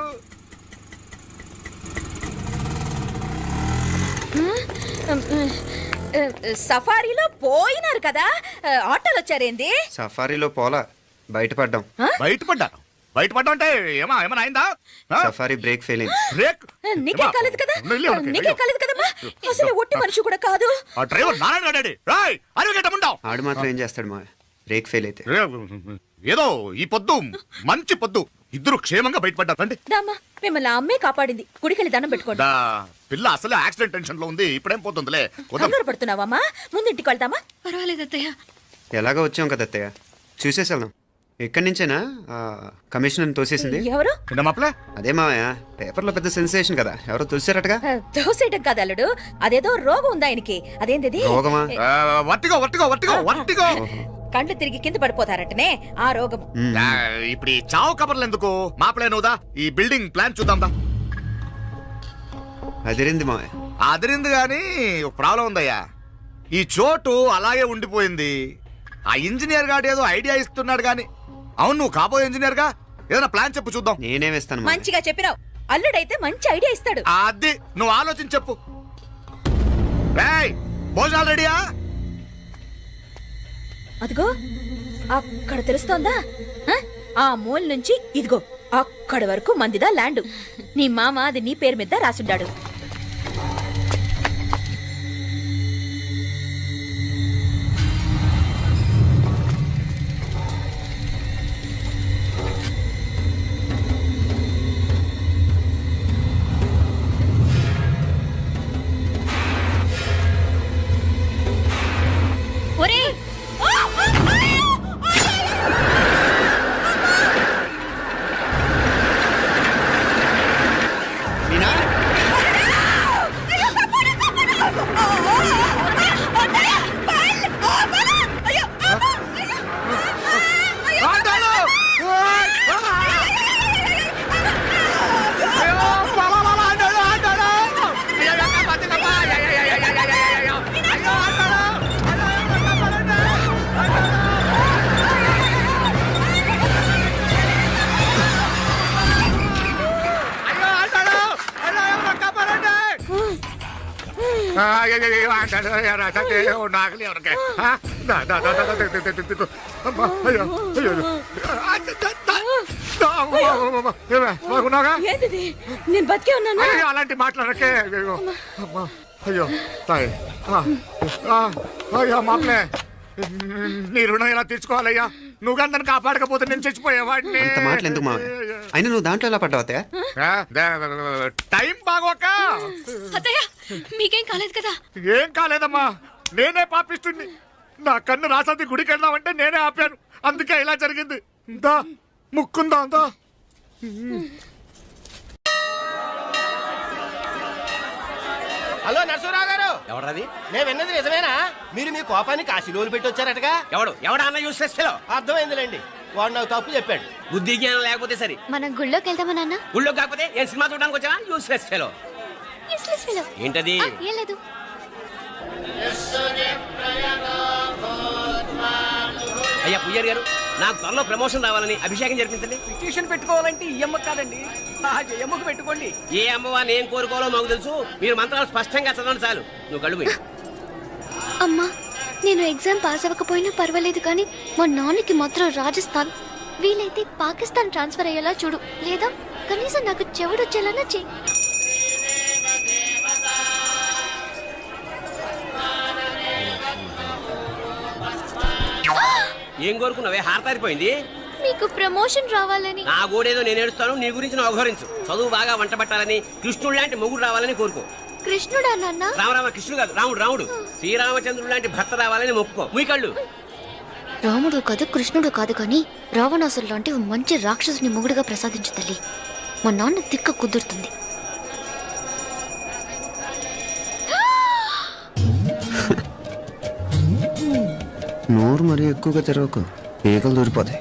S8: సఫారీలో పోయినారు కదా, ఆటోలు వచ్చారేంది?
S2: సఫారీలో పోలా, బయటపడ్డాం.
S10: బయటపడ్డాను. బయటపడ్డా అంటే ఏమైనా అయిందా?
S2: సఫారీ బ్రేక్ ఫెయిల్ అయింది.
S10: బ్రేక్
S8: నీకే కాలేదు కదా, నీకే కాలేదు కదమ్మా. అసలు ఒట్టి మనిషి కూడా కాదు.
S10: ఆ డ్రైవర్ నారాయణ గాడి రాయ్ అరగటముండావు.
S2: ఆడు మాత్రం ఏం చేస్తాడు మా బ్రేక్ ఫెయిల్ అయితే.
S10: ఏదో ఈ పొద్దు మంచి పొద్దు
S3: ఇద్దరు క్షేమంగా బయటపడ్డారు రండి
S8: దామా మిమ్మల్ని ఆ అమ్మే కాపాడింది గుడికెళ్ళి దండం పెట్టుకోండి.
S3: దా, పిల్ల అసలు యాక్సిడెంట్ టెన్షన్ లో ఉంది, ఇప్పుడేం పోతుందిలే.
S8: కంగారు పడుతున్నావమ్మా? ముందు ఇంటికి వెళ్తామా?
S9: పర్వాలేదు అత్తయ్య.
S2: ఎలాగో వచ్చాం కదా అత్తయ్య, చూసేసి వెళ్దాం. ఎక్కడి నుంచేనా కమిషనర్ తోసేసింది?
S8: ఎవరు?
S3: మాప్లే
S2: అదే మావయ్య, పేపర్లో పెద్ద సెన్సేషన్ కదా, ఎవరో తోసారటగా.
S8: దోసేయటం కాదు అల్లుడు, అదేదో రోగం ఉంది ఆయనకి. అదేంటిది?
S2: రోగమా?
S3: Vertigo vertigo vertigo vertigo.
S8: కండ్లు తిరిగి కింద పడిపోతారటనే ఆ రోగం.
S3: ఇప్పుడు ఈ చావు కబర్లు ఎందుకు? మాప్లే నువ్వుదా, ఈ బిల్డింగ్ ప్లాన్ చూద్దాందా.
S2: అదిరింది మావయ్య.
S3: అదిరింది గాని ఒక ప్రాబ్లం ఉందయ్యా. ఈ చోటు అలాగే ఉండిపోయింది. ఆ ఇంజనీర్ గాడు ఏదో ఐడియా ఇస్తున్నాడు గాని. అవును, నువ్వు కాబోయే ఇంజనీర్ గా ఏదైనా ప్లాన్ చెప్పు చూద్దాం.
S2: నేనే వేస్తాను.
S8: మంచిగా చెప్పినావు. అల్లుడైతే మంచి ఐడియా ఇస్తాడు.
S3: అది నువ్వు ఆలోచించి చెప్పు. రేయ్, భోజనాలు రెడీయా?
S8: అదిగో అక్కడ తెలుస్తోందా? ఆ మూల నుంచి ఇదిగో అక్కడ వరకు మందిదా ల్యాండ్. నీ మామ అది నీ పేరు మీద రాసుండాడు. ఒరేయ్! ఏంటిది? నేను బతికే ఉన్నాను.
S3: అలాంటి మాట్లాడకే. అయ్యో తాయ్, అయ్యో మాప్లే, నీ రుణం ఎలా తీర్చుకోవాలయ్యా? నువ్వు అందరిని కాపాడకపోతే నేను చచ్చిపోయేవాడిని.
S2: అంత మాటలు ఎందుకు మావయ్య? అయినా నువ్వు దాంట్లో ఎలా పడ్డావు అత్తయ్య?
S3: టైం బాగోక.
S9: అత్తయ్య మీకేం కాలేదు కదా?
S3: ఏం కాలేదమ్మా, నేనే పాపిస్తుంది. నా కన్ను రాసాది గుడికి వెళ్దామంటే నేనే ఆపాను, అందుకే ఇలా జరిగింది. దా ముక్కుందా అంతా.
S10: హలో నరసరావు గారు. ఎవరది? నేను విన్నది నిజమేనా? మీరు మీ కోపానికి కాశీలోలు పెట్టి వచ్చారటగా. ఎవడా అన్న యూస్ చేస్తే అర్థమైందిలేండి. వాడు నాకు తప్పు చెప్పాడు. బుద్ధి జ్ఞానం లేకపోతే సరే.
S9: మనం గుళ్ళోకి వెళ్దామా నాన్న?
S10: ఊళ్ళో కాకపోతే ఏం సినిమా చూడడానికి వచ్చావా? Use fellow. ఏంటది?
S9: ఏం లేదు.
S10: అయ్యా పుయ్యర్ గారు, నాకు త్వరలో ప్రమోషన్ రావాలని అభిషేకం జరిపించండి. పిటిషన్ పెట్టుకోవాలంటే ఈ అమ్మ కాదండి, అమ్మకు పెట్టుకోండి. ఏ అమ్మవారిని ఏం కోరుకోవాలో మాకు తెలుసు. మీరు మంత్రాలు స్పష్టంగా చదవండి చాలు. నువ్వు కళ్ళు పోయి.
S9: అమ్మా, నేను ఎగ్జామ్ పాస్ అవ్వకపోయినా పర్వాలేదు, కానీ మా నాన్నకి మాత్రం రాజస్థాన్, వీలైతే పాకిస్తాన్ ట్రాన్స్ఫర్ అయ్యేలా చూడు. లేదా కనీసం నాకు చెవుడొచ్చేలానా చెయ్యి.
S10: ఏం కోరుకున్నావే? హారతారిపోయింది.
S9: మీకు ప్రమోషన్ రావాలని.
S10: నా గోడేదో నేను ఏడుస్తాను, నీ గురించి నువ్వు అవహరించు. చదువు బాగా వంట పట్టాలని, కృష్ణుడు లాంటి మొగుడు రావాలని కోరుకో.
S9: కృష్ణుడా నాన్న?
S10: రామరామ కృష్ణుడు కాదు, రాముడు. రాముడు శ్రీరామచంద్రుడు లాంటి భర్త రావాలని మొక్కుకో. మీ కళ్ళు.
S9: రాముడు కాదు, కృష్ణుడు కాదు, కానీ రావణాసురు లాంటి ఓ మంచి రాక్షసుని మొగుడుగా ప్రసాదించు తల్లి. మా నాన్న తిక్క కుదురుతుంది.
S2: నోరు మరీ ఎక్కువగా తెరవకు, ఈగలు దూరిపోతాయి.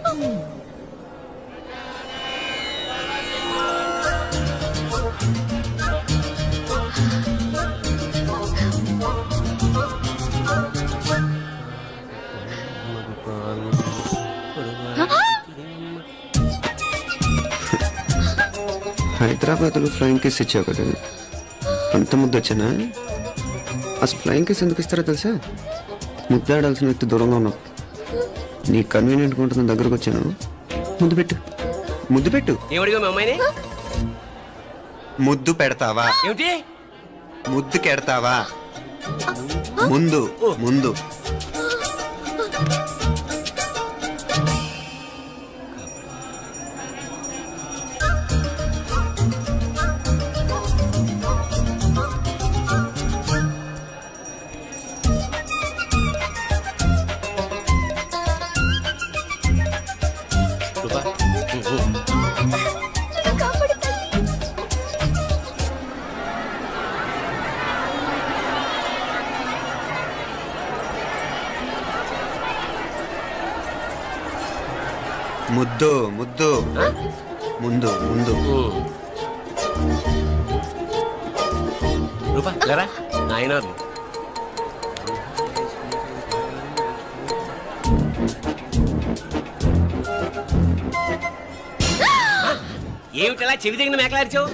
S2: హైదరాబాద్లో ఫ్లయింగ్ కేస్ ఇచ్చావు కదా, అంత ముద్దు వచ్చానా? అసలు ఫ్లయింగ్ కేస్ ఎందుకు ఇస్తారో తెలుసా? ముద్దాడాల్సిన వ్యక్తి దూరంగా ఉన్నావు. నీ కన్వీనియంట్గా ఉంటుంది, దగ్గరకు వచ్చాను. ముద్దు పెట్టు, ముద్దు పెట్టు.
S10: ఏమడిగా మీ అమ్మాయిని?
S2: ముద్దు పెడతావా?
S10: ఏమిటి?
S2: ముద్దు కెడతావా? ముందు ముందు.
S10: ముద్దు ముద్దు ముందు ముందు
S2: రూపా లేరా నాయన ఏమిటలా చెవి దగ్గర మేకలారిచావు?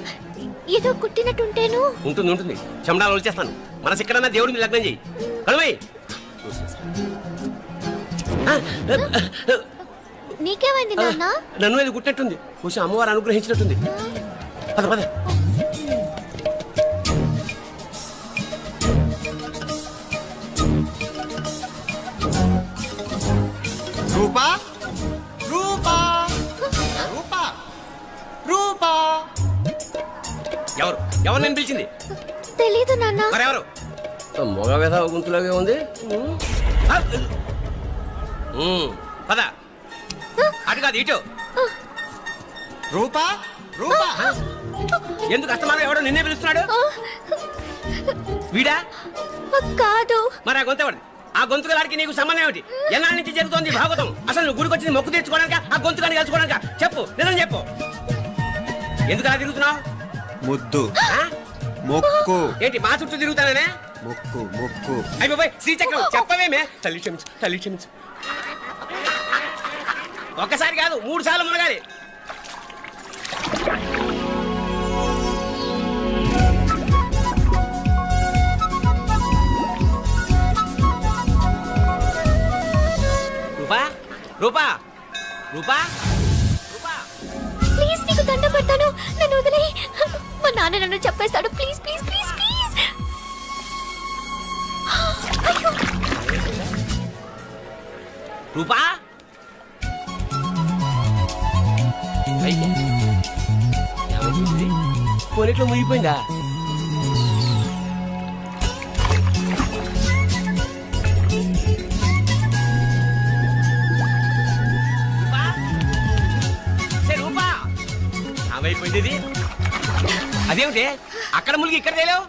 S9: ఏదో కుట్టినట్టుంటేను.
S2: ఉంటుంది ఉంటుంది, చెమడాలు వచ్చేస్తాను. మనసు ఎక్కడన్నా దేవుడిని లగ్నం చేయి. కలవై
S9: నీకేమైంది నాన్న?
S2: నన్ను అది కుట్టినట్టుంది, కొంచెం అమ్మవారు అనుగ్రహించినట్టుంది. పద పద.
S10: రూపా రూపా రూపా రూపా
S2: ఎవరు ఎవరు నేను పిలిచింది?
S9: తెలీదు నాన్న.
S2: మరెవరు? మొగ వ్యధ గుంతులాగే ఉంది. పద. అటు కాదు ఇటు.
S10: రూపా రూపా
S2: ఎందుకు అస్తమానం ఎవడో నిన్నే పిలుస్తున్నాడు? వీడా?
S9: కాదు.
S2: మరి ఆ గొంతు ఆ గొంతుగాడికి నీకు సంబంధం ఏమిటి? ఎన్నాళ్ళ నుంచి జరుగుతోంది భాగవతం? అసలు నువ్వు గుడికి వచ్చింది మొక్కు తీర్చుకోవడానిక, ఆ గొంతుగాని కలుసుకోవడానిక? చెప్పు, నిజం చెప్పు. ఎందుకు అలా తిరుగుతున్నావు?
S10: ముద్దు మొక్కు
S2: ఏంటి మా చుట్టూ తిరుగుతానే?
S10: మొక్కు మొక్కు
S2: అయిపోయి శ్రీచక్రం చెప్పవేమే. తల్లి క్షమించు, తల్లి క్షమించు. ఒక్కసారి కాదు 3 సార్లు మునగాలి. రూపా రూపా రూపా రూపా
S9: ప్లీజ్ నీకు దండం పెడతాను, నన్ను వదిలే. మా నాన్న నన్ను చెప్పేస్తాడు. Please please please please. అయ్యో.
S2: రూపా కొనిట్లో మునిగిపోయిందా? రూపా ఏమైపోయింది ఇది? అదేమిటి అక్కడ మునిగి ఇక్కడ తేలేవు?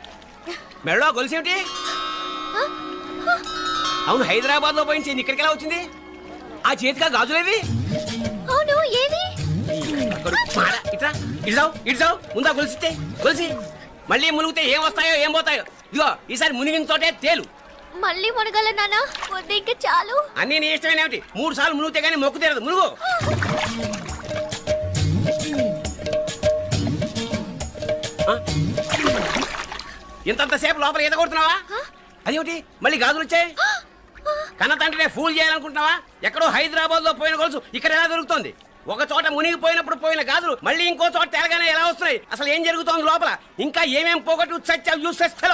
S2: మెడలో గొలుసేమిటి? అవును, హైదరాబాద్ లో పోయించింది, ఇక్కడికి ఎలా వచ్చింది? ఆ చేతిగా గాజులేవి?
S9: అవును, ఏవి?
S2: ఇట్రా ఇడ్సావు ఇడ్సావు, ముందా గొలిసితే గొలిసి మళ్ళీ మునిగితే ఏం వస్తాయో ఏం పోతాయో. ఇదిగో ఈసారి మునిగిన తోటే తేలు.
S9: మళ్ళీ మునగల నాన్న, వద్దు ఇంకా చాలు.
S2: అన్నీ నీ ఇష్టమైన ఏమిటి? 3 సార్లు మునిగితే గానీ మొక్కు తీరదు. మునుగు. ఇంతంతసేపు లోపల ఈత కొడుతున్నావా? అదేమిటి మళ్ళీ గాజులు వచ్చాయి? కన్న తండ్రినే ఫూల్ చేయాలనుకుంటున్నావా? ఎక్కడో హైదరాబాద్ లో పోయిన గొలుసు ఇక్కడ ఎలా దొరుకుతోంది? ఒక చోట మునిగిపోయినప్పుడు పోయిన గాజులు మళ్ళీ ఇంకో చోట తేలగానే ఎలా వస్తున్నాయి? అసలు ఏం జరుగుతోంది లోపల? ఇంకా ఏమేం పోగొట్టు చచ్చావు యూస్లెస్ ఫెలో.